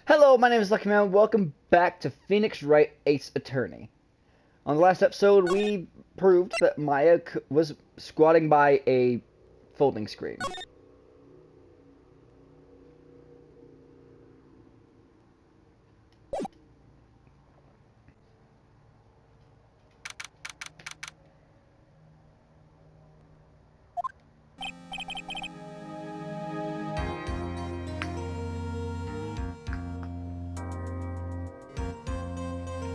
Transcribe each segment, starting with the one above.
Hello, my name is Lucky Man. Welcome back to Phoenix Wright Ace Attorney. On the last episode, we proved that Maya was squatting by a folding screen.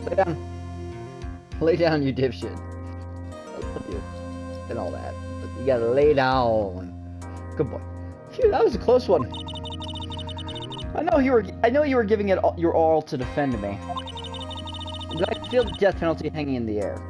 Lay down. Lay down, you dipshit. And all that. But you gotta lay down. Good boy. Phew, that was a close one. I know you were giving it your all to defend me. But I can feel the death penalty hanging in the air.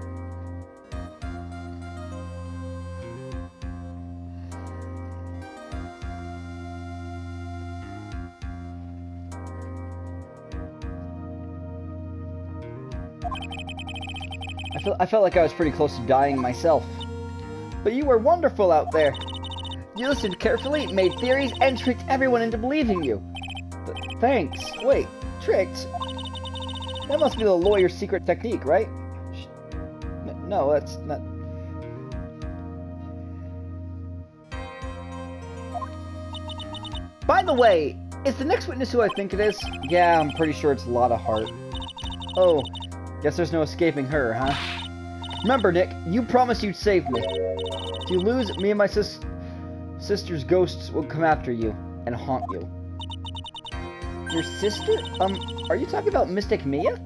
I felt like I was pretty close to dying myself. But you were wonderful out there. You listened carefully, made theories, and tricked everyone into believing you. Thanks. Wait, tricked? That must be the lawyer's secret technique, right? No, that's not... By the way, is the next witness who I think it is? Yeah, I'm pretty sure it's Lotta Hart. Oh, guess there's no escaping her, huh? Remember, Nick, you promised you'd save me. If you lose, me and my sister's ghosts will come after you and haunt you. Your sister? Are you talking about Mystic Mia?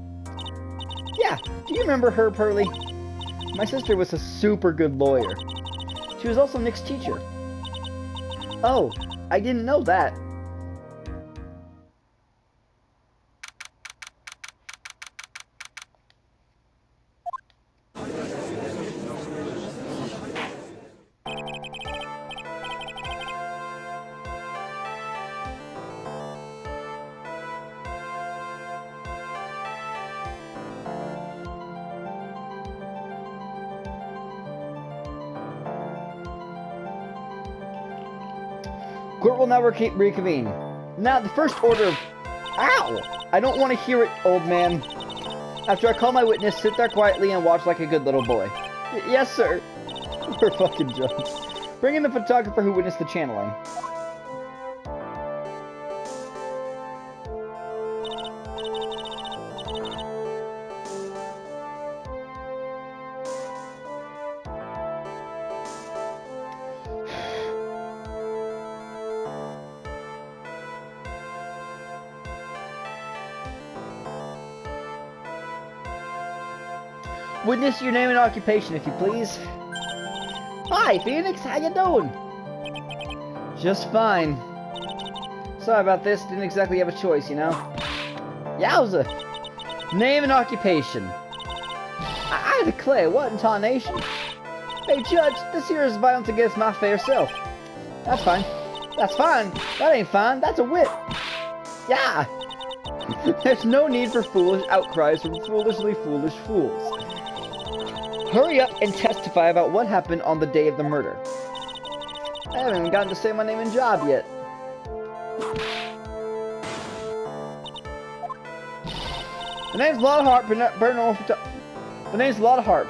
Yeah, do you remember her, Pearly? My sister was a super good lawyer. She was also Nick's teacher. Oh, I didn't know that. Court will now reconvene. Now, the first order of... Ow! I don't want to hear it, old man. After I call my witness, sit there quietly and watch like a good little boy. Yes, sir. We're fucking drunk. Bring in the photographer who witnessed the channeling. Witness your name and occupation, if you please. Hi, Phoenix. How you doing? Just fine. Sorry about this. Didn't exactly have a choice, you know. Yowza. Name and occupation. I declare, what in tarnation? Hey, Judge, this here is violence against my fair self. That's fine. That's fine. That ain't fine. That's a whip. Yeah. There's no need for foolish outcries from foolishly foolish fools. Hurry up and testify about what happened on the day of the murder. I haven't even gotten to say my name and job yet. The name's Lotta Hart, The name's Lotta Hart,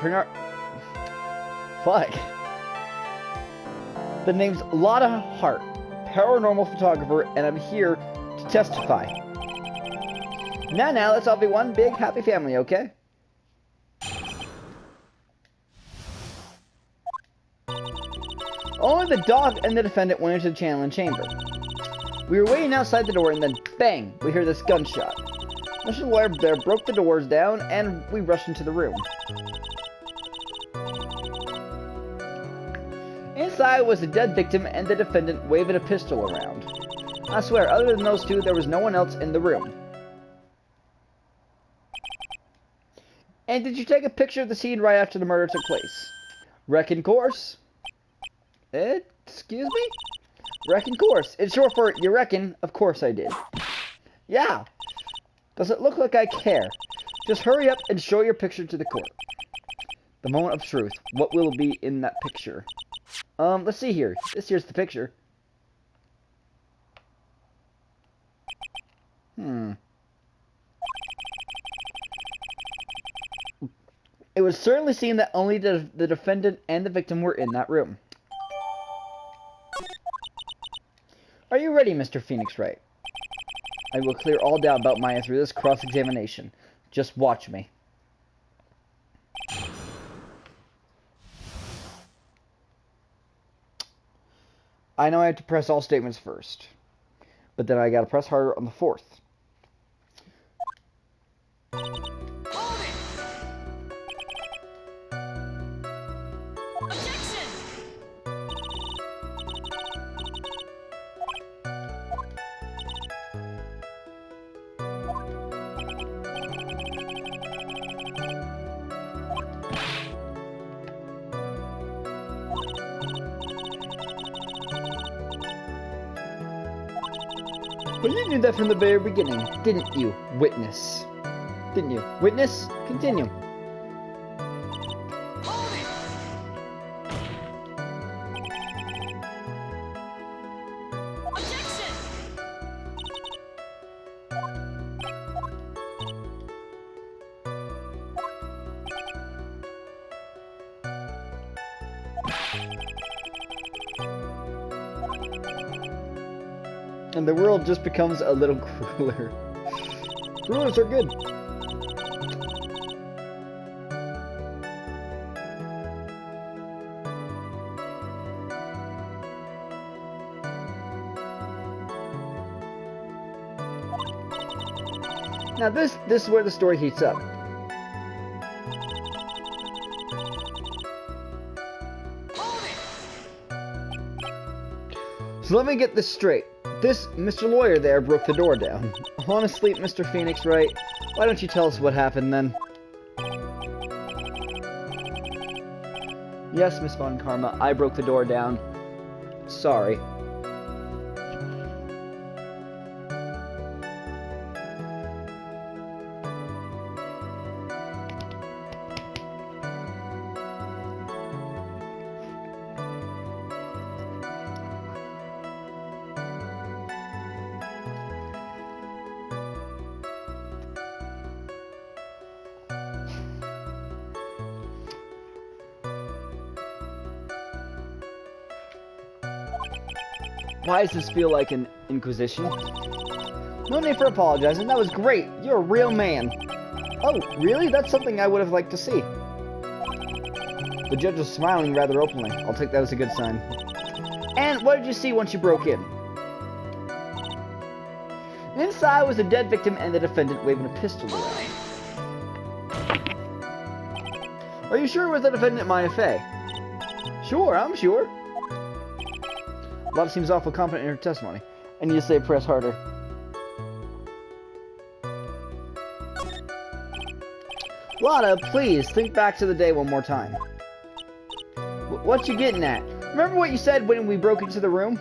Fuck. The name's Lotta Hart, paranormal photographer, and I'm here to testify. Now, let's all be one big happy family, okay? Only the dog and the defendant went into the channeling chamber. We were waiting outside the door and then, bang, we hear this gunshot. Mr. Lawyer there broke the doors down and we rushed into the room. Inside was the dead victim and the defendant waving a pistol around. I swear, other than those two, there was no one else in the room. And did you take a picture of the scene right after the murder took place? Reckon course. Excuse me? Reckon course. It's short for you reckon. Of course I did. Yeah. Does it look like I care? Just hurry up and show your picture to the court. The moment of truth. What will be in that picture? Let's see here. Here's the picture. It would certainly seem that only the defendant and the victim were in that room. Are you ready, Mr. Phoenix Wright? I will clear all doubt about Maya through this cross-examination. Just watch me. I know I have to press all statements first, but then I gotta press harder on the fourth. But you knew that from the very beginning, didn't you, witness? Didn't you? Witness? Continue. And the world just becomes a little crueler. Cruelers are good. Now this is where the story heats up. So let me get this straight. This Mr. Lawyer there broke the door down. Honestly, Mr. Phoenix Wright, why don't you tell us what happened then? Yes, Miss Von Karma, I broke the door down. Sorry. Why does this feel like an inquisition? No need for apologizing. That was great. You're a real man. Oh, really? That's something I would have liked to see. The judge was smiling rather openly. I'll take that as a good sign. And what did you see once you broke in? Inside was a dead victim and the defendant waving a pistol around. Are you sure it was the defendant, Maya Fey? Sure, I'm sure. Lotta seems awful confident in her testimony. I need to say press harder. Lotta, please, think back to the day one more time. What you getting at? Remember what you said when we broke into the room?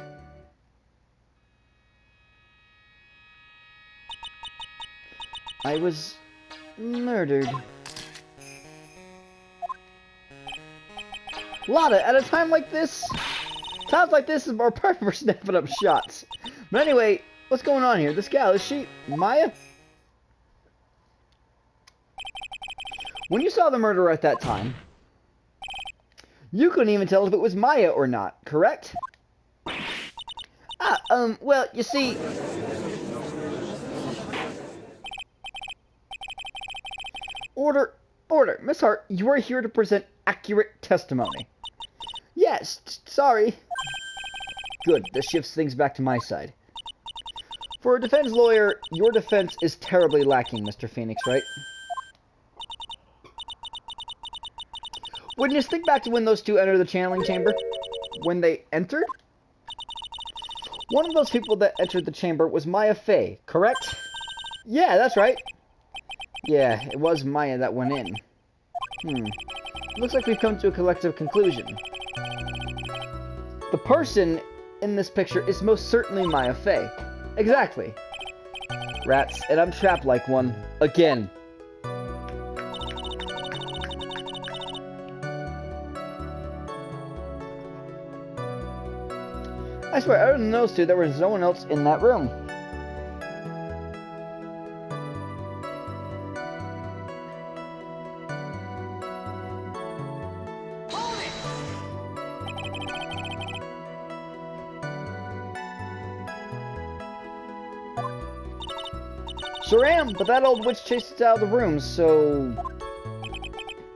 I was murdered. Lotta, at a time like this? Times like this is more perfect for snapping up shots. But anyway, what's going on here? This gal, is she Maya? When you saw the murderer at that time, you couldn't even tell if it was Maya or not, correct? Well, you see... Order! Miss Hart, you are here to present accurate testimony. Yes, sorry. Good, this shifts things back to my side. For a defense lawyer, your defense is terribly lacking, Mr. Phoenix, right? Witness, think back to when those two entered the channeling chamber. When they entered? One of those people that entered the chamber was Maya Fey, correct? Yeah, that's right. Yeah, it was Maya that went in. Looks like we've come to a collective conclusion. The person in this picture is most certainly Maya Fey. Exactly. Rats, and I'm trapped like one. Again. I swear, other than those two, there was no one else in that room. Sure am, but that old witch chased us out of the room, so...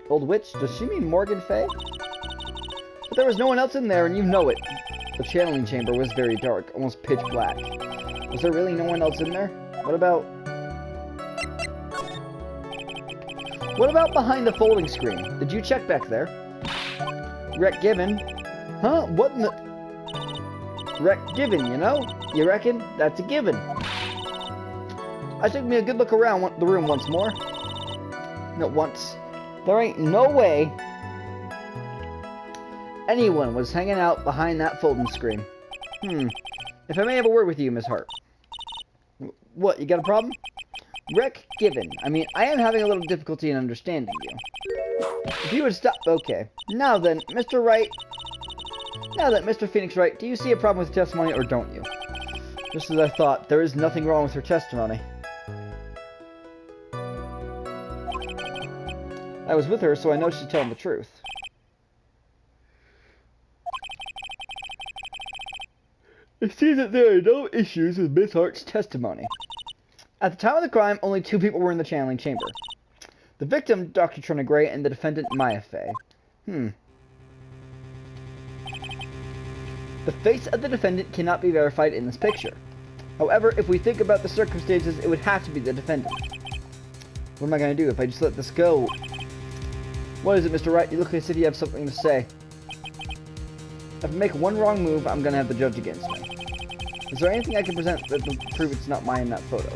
Old witch? Does she mean Morgan Fay? But there was no one else in there, and you know it. The channeling chamber was very dark, almost pitch black. Was there really no one else in there? What about behind the folding screen? Did you check back there? Wreck given. Huh? What in the... Wreck given, you know? You reckon? That's a given. I took me a good look around the room once more. Not once. There ain't no way anyone was hanging out behind that folding screen. If I may have a word with you, Miss Hart. What, you got a problem? Wreck given. I mean, I am having a little difficulty in understanding you. If you would stop... Okay. Now then, Mr. Wright... Now that Mr. Phoenix Wright, do you see a problem with her testimony, or don't you? Just as I thought, there is nothing wrong with her testimony. I was with her, so I know she's telling the truth. It seems that there are no issues with Miss Hart's testimony. At the time of the crime, only 2 people were in the channeling chamber. The victim, Dr. Trina Gray, and the defendant, Maya Fey. The face of the defendant cannot be verified in this picture. However, if we think about the circumstances, it would have to be the defendant. What am I going to do if I just let this go? What is it, Mr. Wright? You look as if you have something to say. If I make one wrong move, I'm going to have the judge against me. Is there anything I can present that will prove it's not mine in that photo?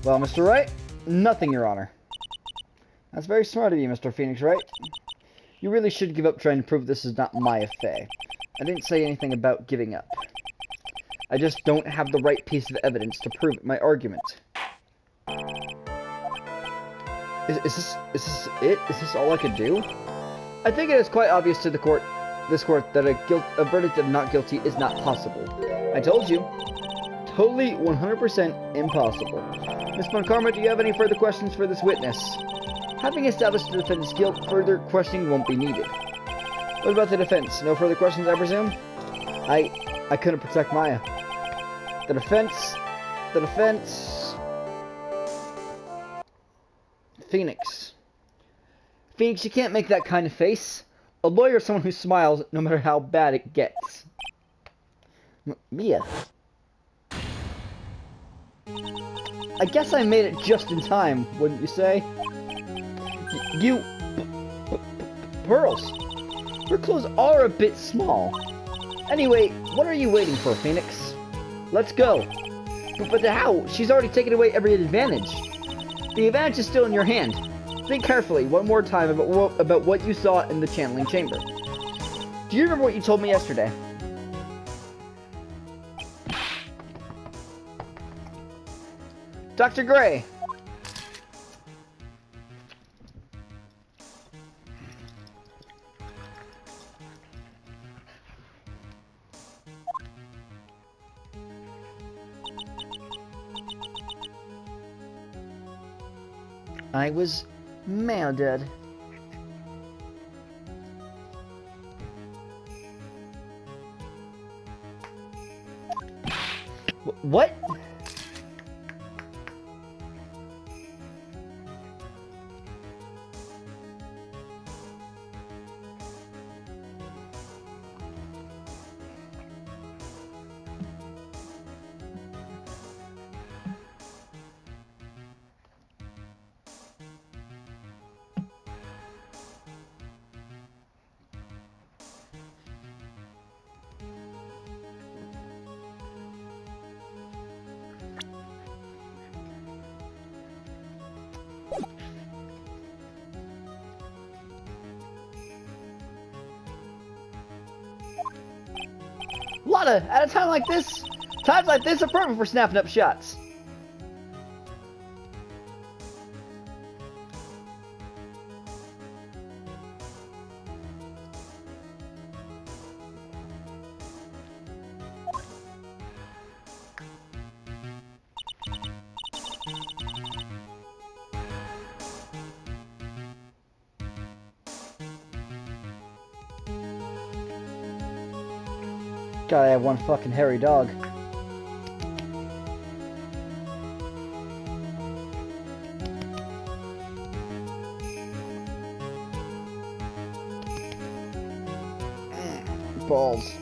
Well, Mr. Wright, nothing, Your Honor. That's very smart of you, Mr. Phoenix Wright. You really should give up trying to prove this is not Maya Fey. I didn't say anything about giving up. I just don't have the right piece of evidence to prove my argument. Is this it? Is this all I could do? I think it is quite obvious to this court that a verdict of not guilty is not possible. I told you. Totally 100% impossible. Ms. Monkarma, do you have any further questions for this witness? Having established the defendant's guilt, further questioning won't be needed. What about the defense? No further questions, I presume? I couldn't protect Maya. The defense... Phoenix. Phoenix, you can't make that kind of face. A lawyer is someone who smiles no matter how bad it gets. Mia. I guess I made it just in time, wouldn't you say? Pearls. Her clothes are a bit small. Anyway, what are you waiting for, Phoenix? Let's go. But how? She's already taken away every advantage. The advantage is still in your hand. Think carefully one more time about what you saw in the channeling chamber. Do you remember what you told me yesterday? Dr. Gray. I was murdered. What? Lotta, at a time like this, times like this are perfect for snapping up shots. God, I have one fucking hairy dog. Balls.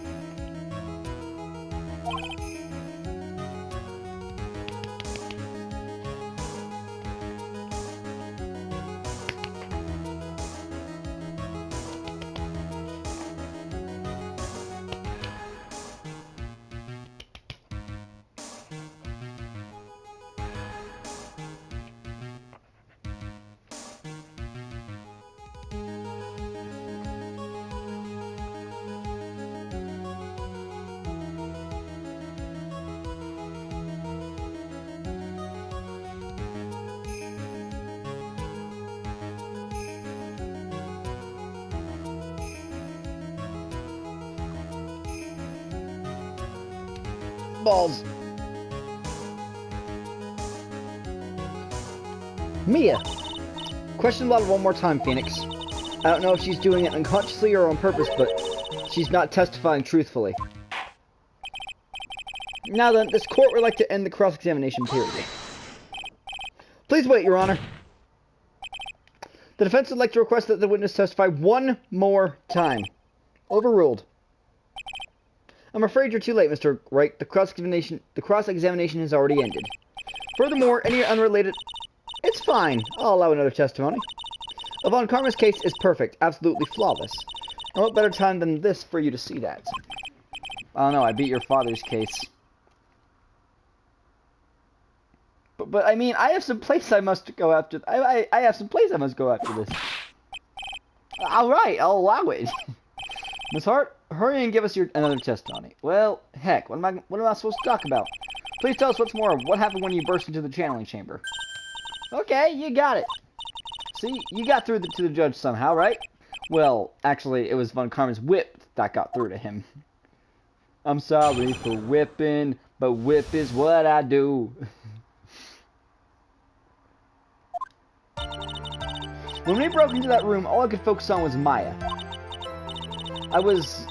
Balls. Mia. Question about it one more time, Phoenix. I don't know if she's doing it unconsciously or on purpose, but she's not testifying truthfully. Now then, this court would like to end the cross-examination period. Please wait, Your Honor. The defense would like to request that the witness testify one more time. Overruled. I'm afraid you're too late, Mr. Wright. The cross-examination has already ended. Furthermore, any unrelated... It's fine. I'll allow another testimony. Von Karma's case is perfect, absolutely flawless. And what better time than this for you to see that? I don't know, I beat your father's case. But I mean, I have some place I must go after... I have some place I must go after this. Alright, I'll allow it. Miss Hart, hurry and give us another testimony. Well, heck, what am I supposed to talk about? Please tell us what's more of what happened when you burst into the channeling chamber. Okay, you got it. See, you got through to the judge somehow, right? Well, actually, it was Von Karma's whip that got through to him. I'm sorry for whipping, but whip is what I do. When we broke into that room, all I could focus on was Maya. I was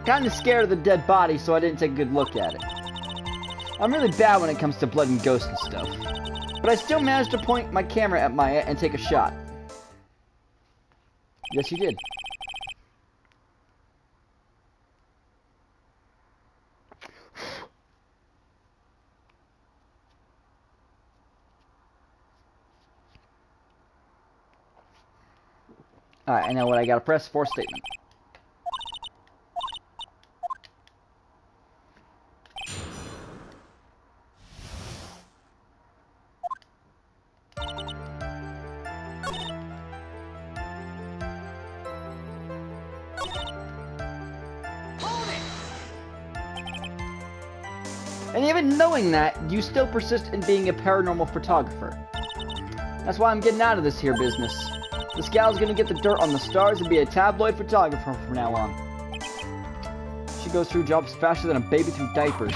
kind of scared of the dead body, so I didn't take a good look at it. I'm really bad when it comes to blood and ghosts and stuff. But I still managed to point my camera at Maya and take a shot. Yes, you did. Alright, I know what I gotta press for statement. And even knowing that, you still persist in being a paranormal photographer. That's why I'm getting out of this here business. This gal's gonna get the dirt on the stars and be a tabloid photographer from now on. She goes through jobs faster than a baby through diapers.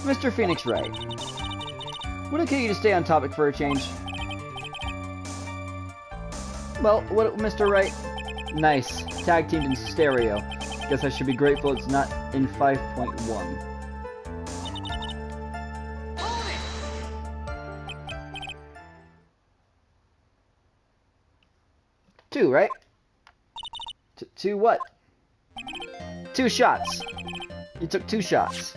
Mr. Phoenix Wright, would it kill you to stay on topic for a change? Well, what, Mr. Wright? Nice. Tag teamed in stereo. Guess I should be grateful it's not in 5.1. Two, right? Two what? 2 shots. You took 2 shots.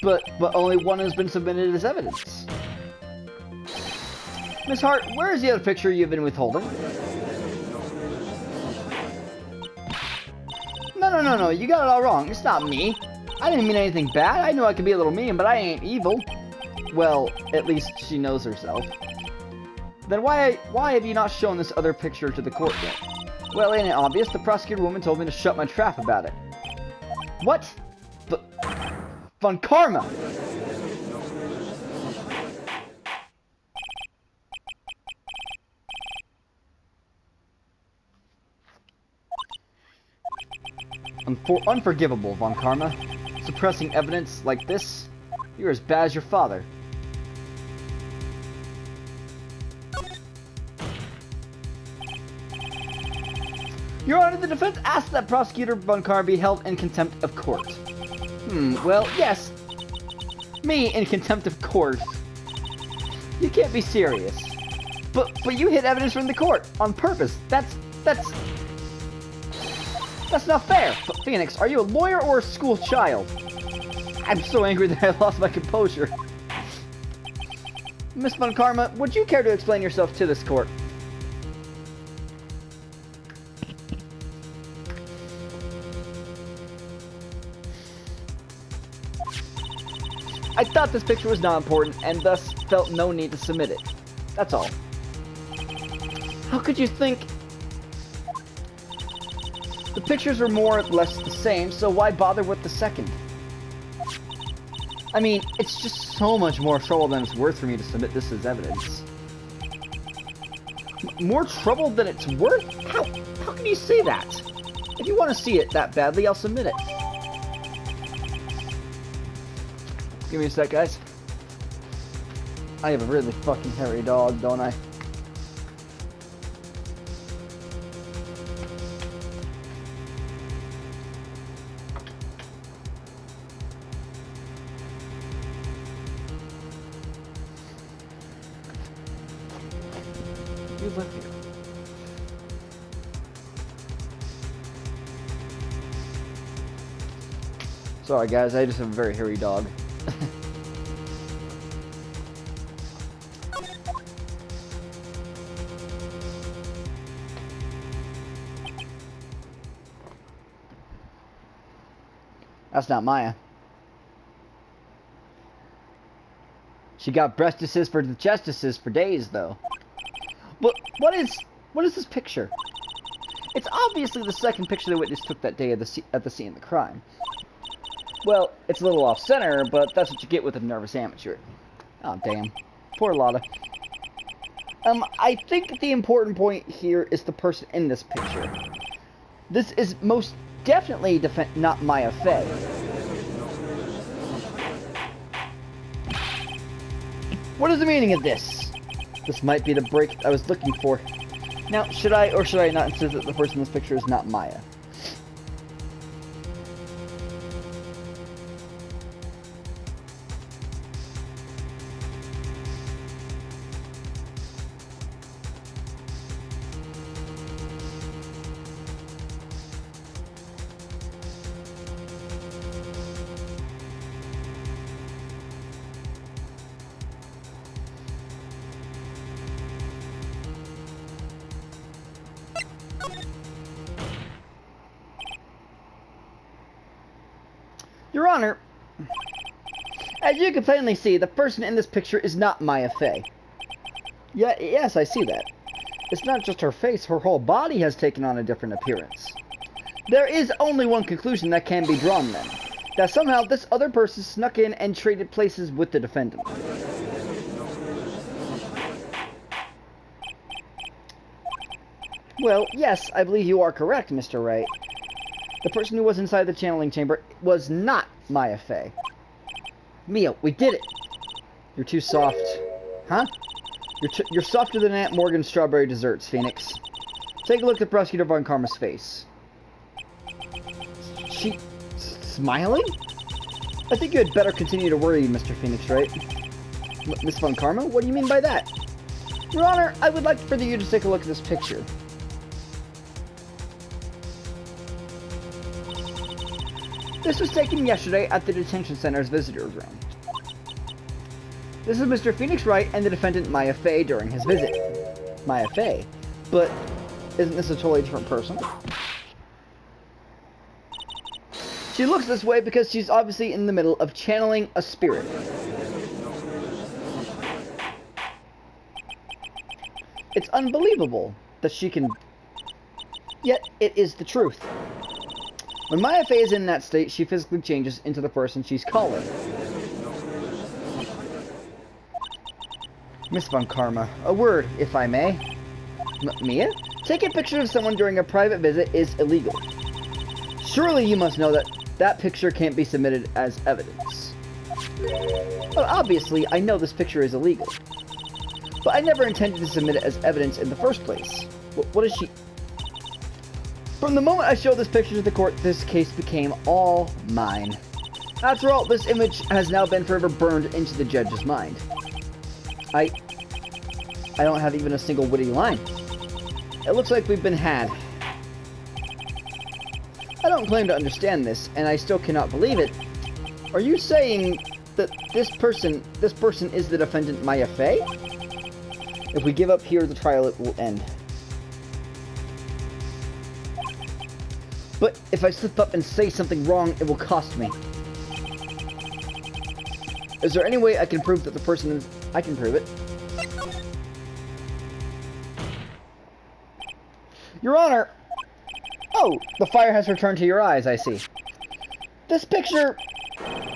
But only one has been submitted as evidence. Miss Hart, where is the other picture you've been withholding? No, you got it all wrong. It's not me. I didn't mean anything bad. I know I can be a little mean, but I ain't evil. Well, at least she knows herself. Then why have you not shown this other picture to the court yet? Well, ain't it obvious? The prosecutor woman told me to shut my trap about it. What? But... Von Karma! Unforgivable, Von Karma. Suppressing evidence like this? You're as bad as your father. Your Honor, the defense asked that Prosecutor Von Karma be held in contempt of court. Well, yes. Me in contempt of court. You can't be serious. But you hid evidence from the court on purpose. That's... That's not fair! Phoenix, are you a lawyer or a school child? I'm so angry that I lost my composure. Miss Von Karma, would you care to explain yourself to this court? I thought this picture was not important, and thus felt no need to submit it. That's all. How could you think? The pictures were more or less the same, so why bother with the second? I mean, it's just so much more trouble than it's worth for me to submit this as evidence. More trouble than it's worth? How can you say that? If you want to see it that badly, I'll submit it. Give me a sec, guys. I have a really fucking hairy dog, don't I? You live here. Sorry, guys. I just have a very hairy dog. That's not Maya. She got breastises for the chestises for days, though. But what is this picture? It's obviously the second picture the witness took that day at the scene of the crime. Well, it's a little off-center, but that's what you get with a nervous amateur. Oh, damn. Poor Lotta. I think the important point here is the person in this picture. This is most definitely not Maya Fey. What is the meaning of this? This might be the break I was looking for. Now, should I or should I not insist that the person in this picture is not Maya? Your Honor, as you can plainly see, the person in this picture is not Maya Fey. Yes, I see that. It's not just her face, her whole body has taken on a different appearance. There is only one conclusion that can be drawn then. That somehow this other person snuck in and traded places with the defendant. Well, yes, I believe you are correct, Mr. Wright. The person who was inside the channeling chamber was not Maya Fey. Mia, we did it! You're too soft. Huh? You're softer than Aunt Morgan's strawberry desserts, Phoenix. Take a look at Prosecutor Von Karma's face. She... smiling? I think you had better continue to worry, Mr. Phoenix, right? Miss Von Karma? What do you mean by that? Your Honor, I would like for you to take a look at this picture. This was taken yesterday at the detention center's visitor's room. This is Mr. Phoenix Wright and the defendant Maya Fey during his visit. Maya Fey? But isn't this a totally different person? She looks this way because she's obviously in the middle of channeling a spirit. It's unbelievable that she can... Yet, it is the truth. When Maya Fey is in that state, she physically changes into the person she's calling. Miss Von Karma, a word, if I may. Mia? Taking pictures of someone during a private visit is illegal. Surely you must know that that picture can't be submitted as evidence. Well, obviously, I know this picture is illegal. But I never intended to submit it as evidence in the first place. What is she... From the moment I showed this picture to the court, this case became all mine. After all, this image has now been forever burned into the judge's mind. I don't have even a single witty line. It looks like we've been had. I don't claim to understand this, and I still cannot believe it. Are you saying that this person is the defendant Maya Fey? If we give up here, the trial will end. But if I slip up and say something wrong, it will cost me. Is there any way I can prove that the person is... I can prove it. Your Honor! Oh, the fire has returned to your eyes, I see. This picture...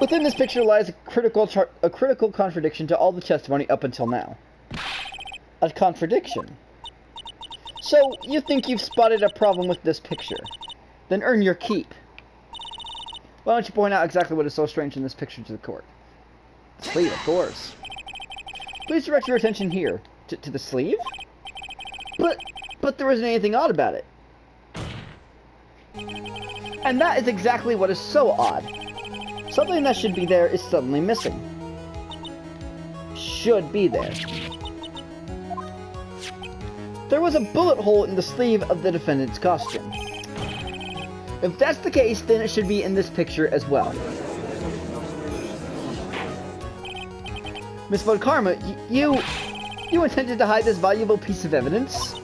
Within this picture lies a critical contradiction to all the testimony up until now. A contradiction? So, you think you've spotted a problem with this picture? Then earn your keep. Why don't you point out exactly what is so strange in this picture to the court? The sleeve, of course. Please direct your attention here. To the sleeve? But there isn't anything odd about it. And that is exactly what is so odd. Something that should be there is suddenly missing. Should be there. There was a bullet hole in the sleeve of the defendant's costume. If that's the case, then it should be in this picture as well. Miss Von Karma, you intended to hide this valuable piece of evidence?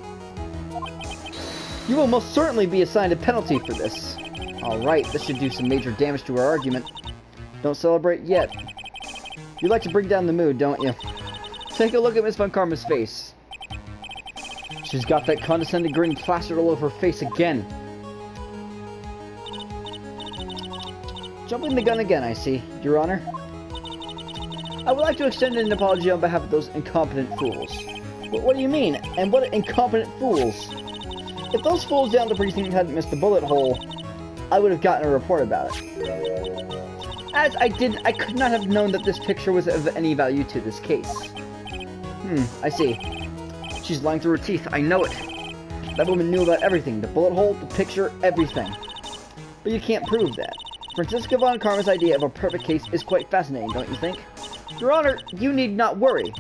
You will most certainly be assigned a penalty for this. Alright, this should do some major damage to our argument. Don't celebrate yet. You like to bring down the mood, don't you? Take a look at Miss Von Karma's face. She's got that condescending grin plastered all over her face again. Jumping the gun again, I see, Your Honor. I would like to extend an apology on behalf of those incompetent fools. What do you mean? And what incompetent fools? If those fools down the precinct hadn't missed the bullet hole, I would have gotten a report about it. As I could not have known that this picture was of any value to this case. I see. She's lying through her teeth, I know it. That woman knew about everything, the bullet hole, the picture, everything. But you can't prove that. Franziska Von Karma's idea of a perfect case is quite fascinating, don't you think? Your Honor, you need not worry.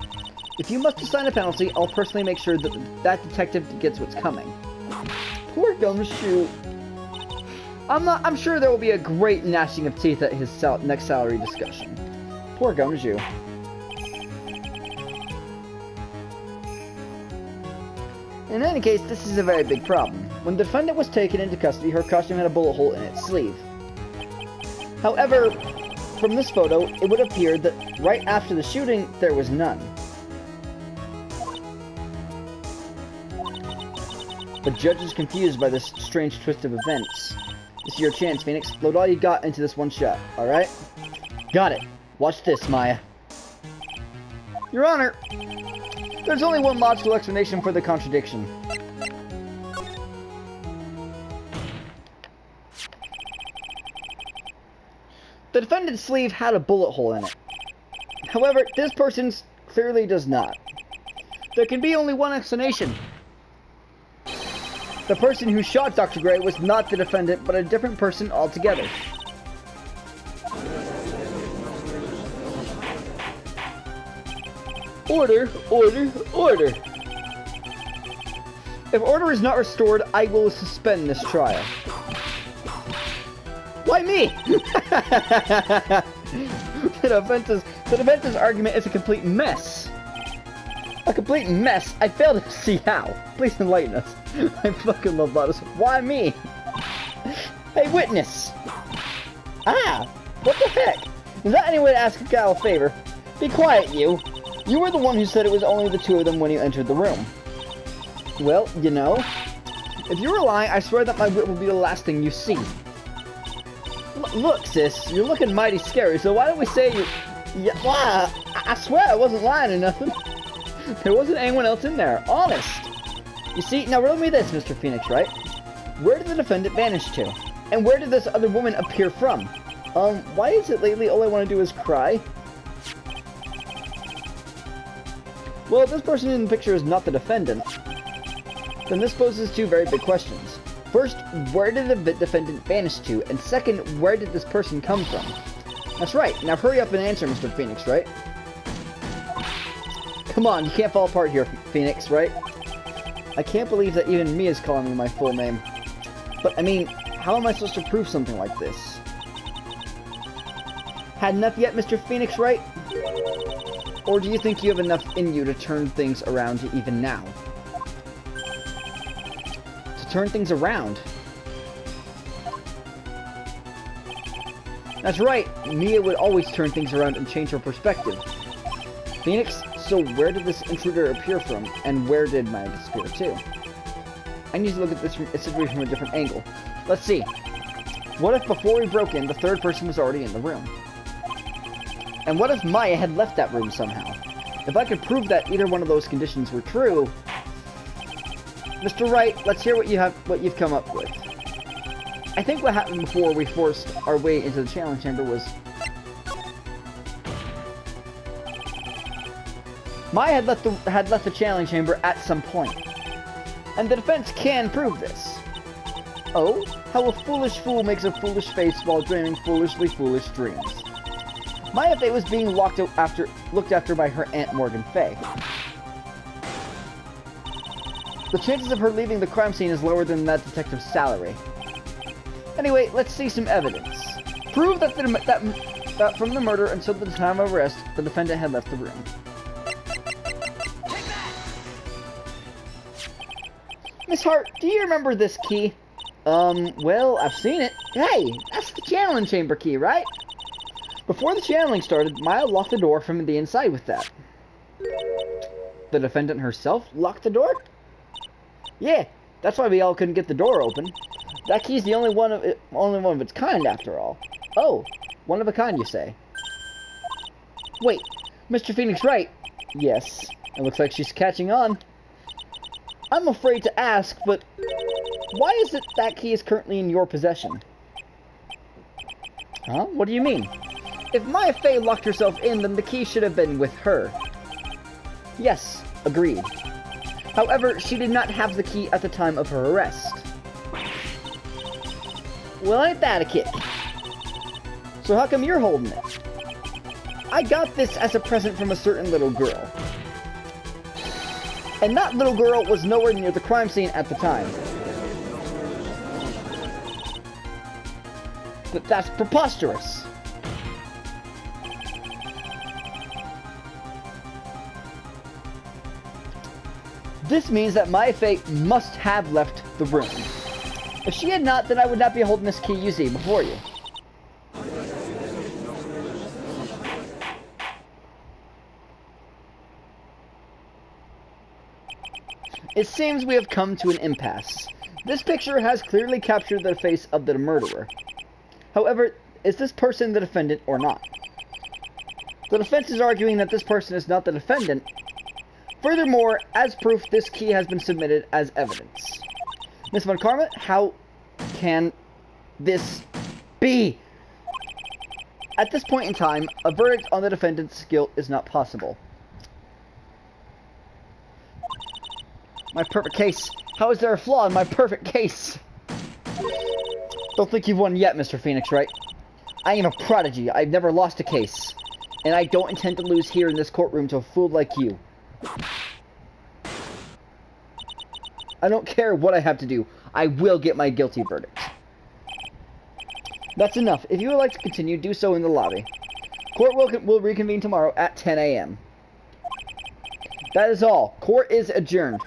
If you must assign a penalty, I'll personally make sure that that detective gets what's coming. Poor Gumshoe. I'm sure there will be a great gnashing of teeth at his next salary discussion. Poor Gumshoe. In any case, this is a very big problem. When the defendant was taken into custody, her costume had a bullet hole in its sleeve. However, from this photo, it would appear that right after the shooting, there was none. The judge is confused by this strange twist of events. This is your chance, Phoenix. Load all you got into this one shot, alright? Got it. Watch this, Maya. Your Honor, there's only one logical explanation for the contradiction. The defendant's sleeve had a bullet hole in it. However, this person's clearly does not. There can be only one explanation. The person who shot Dr. Gray was not the defendant, but a different person altogether. Order, order, order. If order is not restored, I will suspend this trial. Why me? The defense's argument is a complete mess. A complete mess? I fail to see how. Please enlighten us. I fucking love Lotus. Why me? Hey, witness! Ah! What the heck? Is that any way to ask a gal a favor? Be quiet, you. You were the one who said it was only the two of them when you entered the room. Well, you know, if you were lying, I swear that my wit will be the last thing you see. Look, sis, you're looking mighty scary, so why don't we say you... Yeah, wow, I swear I wasn't lying or nothing. There wasn't anyone else in there, honest. You see, now riddle me this, Mr. Phoenix, right? Where did the defendant vanish to? And where did this other woman appear from? Why is it lately all I want to do is cry? Well, if this person in the picture is not the defendant, then this poses two very big questions. First, where did the defendant vanish to? And second, where did this person come from? That's right. Now hurry up and answer, Mr. Phoenix, right? Come on, you can't fall apart here, Phoenix, right? I can't believe that even me is calling me my full name. But, I mean, how am I supposed to prove something like this? Had enough yet, Mr. Phoenix, Wright? Or do you think you have enough in you to turn things around even now? To turn things around? That's right, Mia would always turn things around and change her perspective. Phoenix, so where did this intruder appear from, and where did Maya disappear to? I need to look at this situation from a different angle. Let's see. What if before we broke in, the third person was already in the room? And what if Maya had left that room somehow? If I could prove that either one of those conditions were true... Mr. Wright, let's hear what you've come up with. I think what happened before we forced our way into the challenge chamber was... Maya had left the challenge chamber at some point. And the defense can prove this. Oh, how a foolish fool makes a foolish face while dreaming foolishly foolish dreams. Maya Fey was being looked after by her Aunt Morgan Fey. The chances of her leaving the crime scene is lower than that detective's salary. Anyway, let's see some evidence. Prove that from the murder until the time of arrest, the defendant had left the room. Miss Hart, do you remember this key? Well, I've seen it. Hey, that's the challenge chamber key, right? Before the channeling started, Maya locked the door from the inside with that. The defendant herself locked the door? Yeah, that's why we all couldn't get the door open. That key's the only one of its kind, after all. Oh, one of a kind, you say? Wait, Mr. Phoenix Wright? Yes, it looks like she's catching on. I'm afraid to ask, but why is it that key is currently in your possession? Huh? What do you mean? If Maya Fey locked herself in, then the key should have been with her. Yes, agreed. However, she did not have the key at the time of her arrest. Well, ain't that a kick? So how come you're holding it? I got this as a present from a certain little girl. And that little girl was nowhere near the crime scene at the time. But that's preposterous. This means that Maya Fey must have left the room. If she had not, then I would not be holding this key you see before you. It seems we have come to an impasse. This picture has clearly captured the face of the murderer. However, is this person the defendant or not? The defense is arguing that this person is not the defendant. Furthermore, as proof, this key has been submitted as evidence. Miss Von Karma, how can this be? At this point in time, a verdict on the defendant's guilt is not possible. My perfect case. How is there a flaw in my perfect case? Don't think you've won yet, Mr. Phoenix, right? I am a prodigy. I've never lost a case. And I don't intend to lose here in this courtroom to a fool like you. I don't care what I have to do. I will get my guilty verdict. That's enough. If you would like to continue, do so in the lobby. Court will reconvene tomorrow at 10 a.m. That is all. Court is adjourned.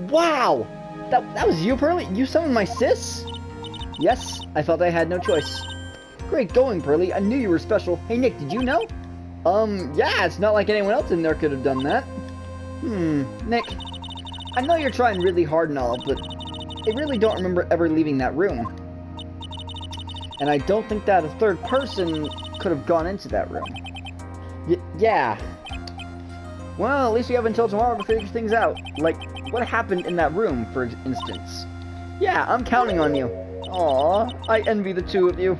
Wow! That was you, Pearly? You summoned my sis? Yes, I felt I had no choice. Great going, Pearly. I knew you were special. Hey, Nick, did you know? Yeah, it's not like anyone else in there could have done that. Nick, I know you're trying really hard and all, but I really don't remember ever leaving that room. And I don't think that a third person could have gone into that room. Yeah. Well, at least we have until tomorrow to figure things out. Like, what happened in that room, for instance. Yeah, I'm counting on you. Aww, I envy the two of you.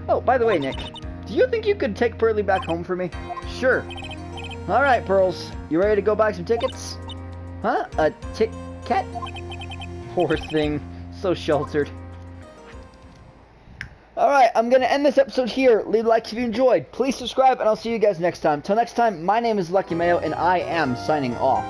Oh, by the way, Nick, do you think you could take Pearly back home for me? Sure. Alright, Pearls, you ready to go buy some tickets? Huh? A cat? Poor thing, so sheltered. Alright, I'm gonna end this episode here. Leave a like if you enjoyed. Please subscribe, and I'll see you guys next time. Till next time, my name is Lucky Mayo, and I am signing off.